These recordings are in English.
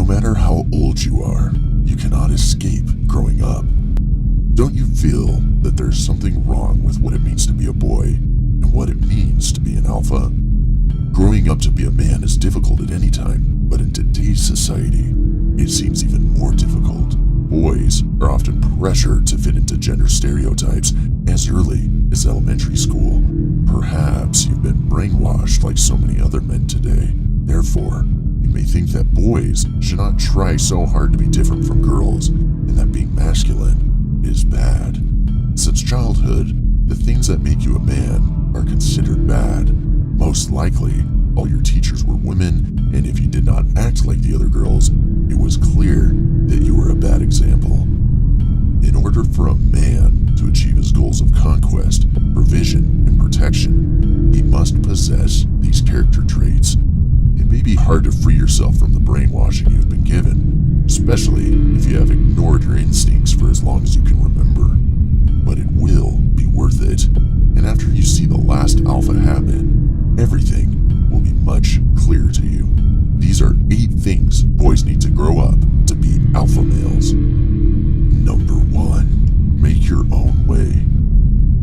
No matter how old you are, you cannot escape growing up. Don't you feel that there's something wrong with what it means to be a boy and what it means to be an alpha? Growing up to be a man is difficult at any time, but in today's society, it seems even more difficult. Boys are often pressured to fit into gender stereotypes as early as elementary school. Perhaps you've been brainwashed like so many other men today. Therefore, you may think that boys should not try so hard to be different from girls, and that being masculine is bad. Since childhood, the things that make you a man are considered bad. Most likely, all your teachers were women, and if you did not act like the other girls, it was clear that you were a bad example. In order for a man to achieve his goals of conquest, provision, and protection, he must possess these character traits. It may be hard to free yourself from the brainwashing you've been given, especially if you have ignored your instincts for as long as you can remember. But it will be worth it, and after you see the last alpha habit, everything will be much clearer to you. These are 8 things boys need to grow up to be alpha males. Number 1. Make your own way.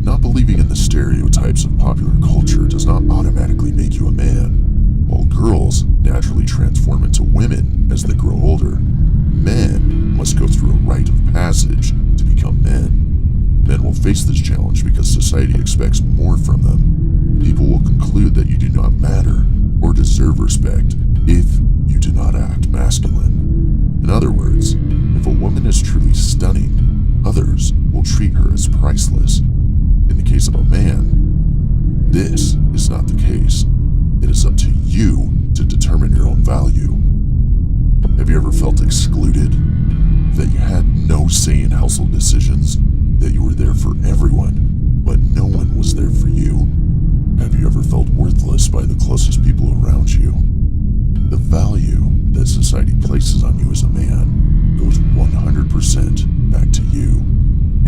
Not believing in the stereotypes of popular culture does not automatically make you a man. While girls naturally transform into women as they grow older, men must go through a rite of passage to become men. Men will face this challenge because society expects more from them. People will conclude that you do not matter or deserve respect if you do not act masculine. In other words, if a woman is truly stunning, others will treat her as priceless. In the case of a man, this is not the case. It is up to you to determine your own value. Have you ever felt excluded? That you had no say in household decisions? That you were there for everyone, but no one was there for you? Have you ever felt worthless by the closest people around you? The value that society places on you as a man goes 100% back to you.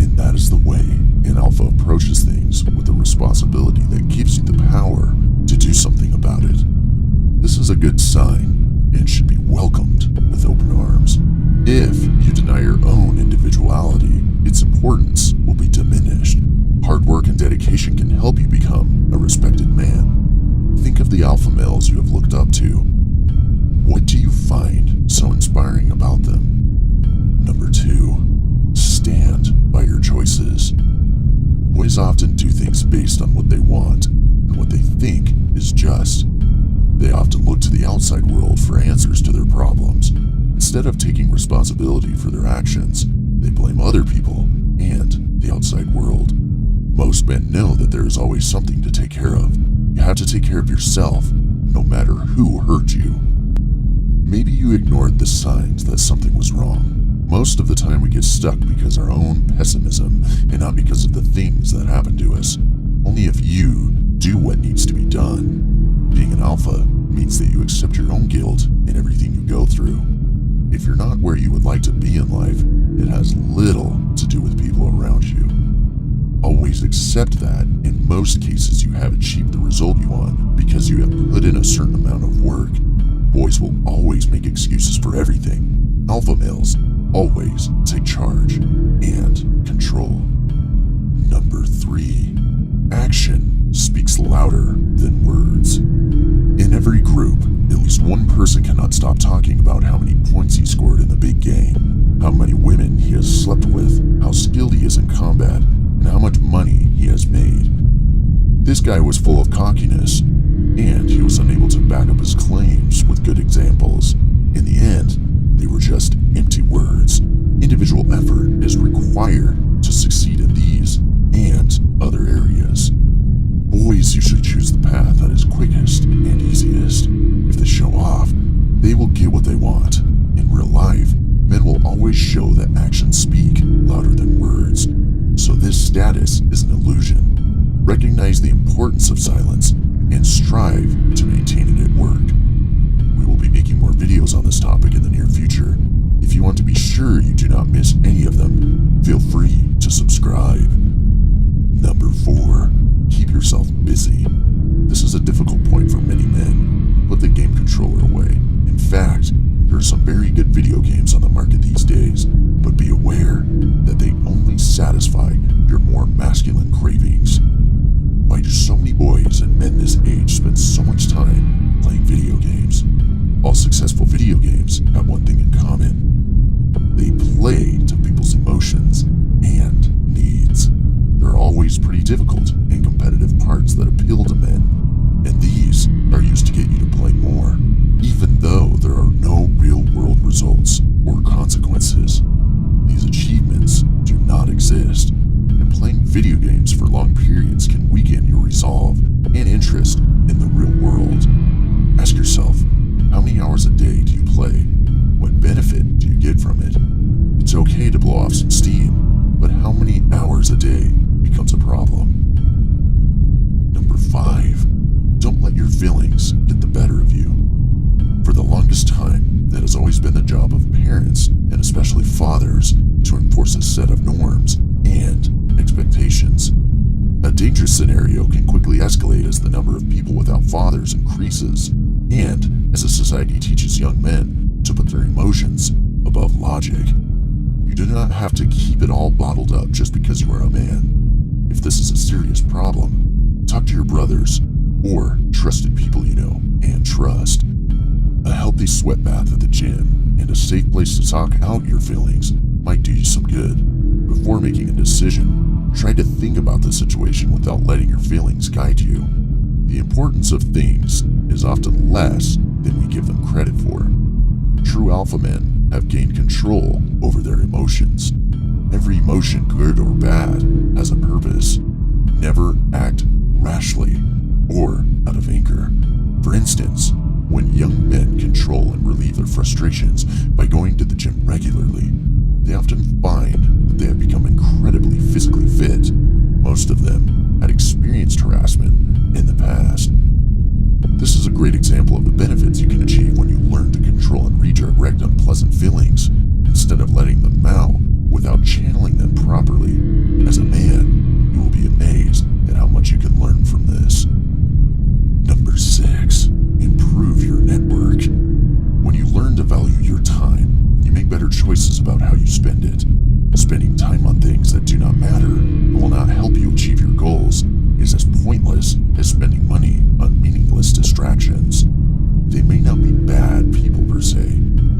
And that is the way an alpha approaches things, with a responsibility that gives you the power to do something about it. This is a good sign and should be welcomed with open arms. If you deny your own individuality, its importance will be diminished. Hard work and dedication can help you become a respected man. Think of the alpha males you have looked up to. What do you find so inspiring about them? Number 2, stand by your choices. Boys often do things based on what they want and what they think is just. They often look to the outside world for answers to their problems. Instead of taking responsibility for their actions, they blame other people and the outside world. Most men know that there is always something to take care of. You have to take care of yourself, no matter who hurt you. Maybe you ignored the signs that something was wrong. Most of the time we get stuck because of our own pessimism and not because of the things that happen to us. Only if you do what needs to be done. Being an alpha means that you accept your own guilt in everything you go through. If you're not where you would like to be in life, it has little to do with people around you. Always accept that in most cases you have achieved the result you want because you have put in a certain amount of work. Boys will always make excuses for everything. Alpha males always take charge and control. Number 3. Action speaks louder than words. In every group, at least one person cannot stop talking about how many points he scored in the big game, how many women he has slept with, how skilled he is in combat, and how much money he has made. This guy was full of cockiness, and he was unable to back up his claims with good examples. In the end, they were just empty words. Individual effort is required to succeed in these and other areas. Boys, you should choose the path that is quickest and easiest. If they show off, they will get what they want. In real life, men will always show that actions speak louder than words. So this status is an illusion. Recognize the importance of silence and strive to maintain it at work. We will be making more videos on this topic in the near future. If you want to be sure you do not miss any of them, feel free to subscribe. Number 4. Keep yourself busy. This is a difficult point for many men. Put the game controller away. In fact, there are some very good satisfy your more masculine cravings. Why do so many boys and men this age spend so much time playing video games? All successful video games have one thing in common. They play to people's emotions and needs. There are always pretty difficult and competitive parts that appeal to men, and these are used to get you to play more, even though there are no real-world results or consequences. These achievements do not exist, and playing video games for long periods can weaken your resolve and interest in the real world. Ask yourself, how many hours a day do you play? What benefit do you get from it? It's okay to blow off some steam, but how many hours a day becomes a problem? Number 5. Don't let your feelings get the better of you. For the longest time, that has always been the job of parents, and especially fathers, to enforce a set of norms and expectations. A dangerous scenario can quickly escalate as the number of people without fathers increases, and as a society teaches young men to put their emotions above logic. You do not have to keep it all bottled up just because you are a man. If this is a serious problem, talk to your brothers or trusted people you know and trust. A healthy sweat bath at the gym and a safe place to talk out your feelings might do you some good. Before making a decision, try to think about the situation without letting your feelings guide you. The importance of things is often less than we give them credit for. True alpha men have gained control over their emotions. Every emotion, good or bad, has a purpose. Never act rashly or out of anger. For instance, when young men control and relieve their frustrations by going to the gym regularly, they often find that they have become incredibly physically fit. Most of them had experienced harassment in the past. This is a great example of the benefits you can achieve when you learn to control and redirect unpleasant feelings instead of letting them out without channeling them properly. As a man, you will be amazed at how much you can learn from this. Number 6. Improve your network. When you learn to value your time, you make better choices about how you spend it. Spending time on things that do not matter and will not help you achieve your goals is as pointless as spending money on meaningless distractions. They may not be bad people per se,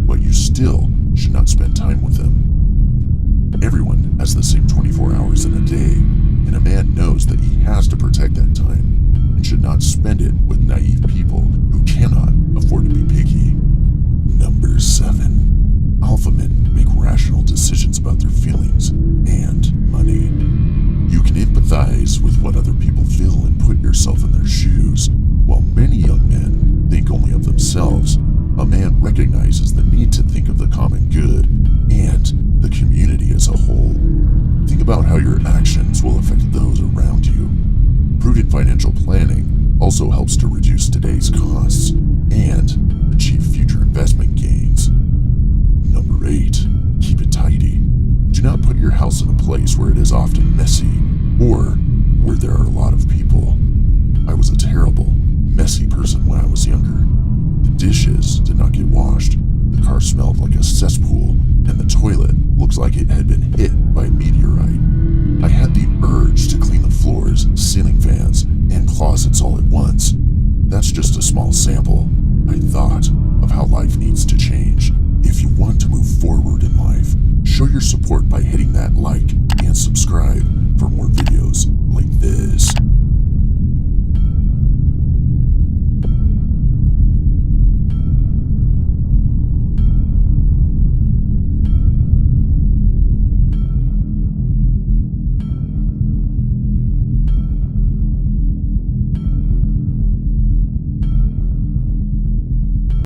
but you still should not spend time with them. Everyone has the same 24 hours in a day, and a man knows that he has to protect that time and should not spend it with naive people who cannot afford to be picky. Number 7. Alpha men make rational decisions about their feelings and money. You can empathize with what other people feel and put yourself in their shoes. While many young men think only of themselves, a man recognizes the need to think of the common good and the community as a whole. Think about how your actions will affect those around you. Prudent financial planning also helps to reduce today's costs and achieve future investment gains. Number 8. Keep it tidy. Do not put your house in a place where it is often messy or where there are a lot of people. I was a terrible, messy person when I was younger. The dishes did not get washed, the car smelled like a cesspool, and the toilet looks like it had been hit by a meteorite. I had the urge to clean the floors, ceiling fans, and closets all at once. That's just a small sample. I thought of how life needs to change.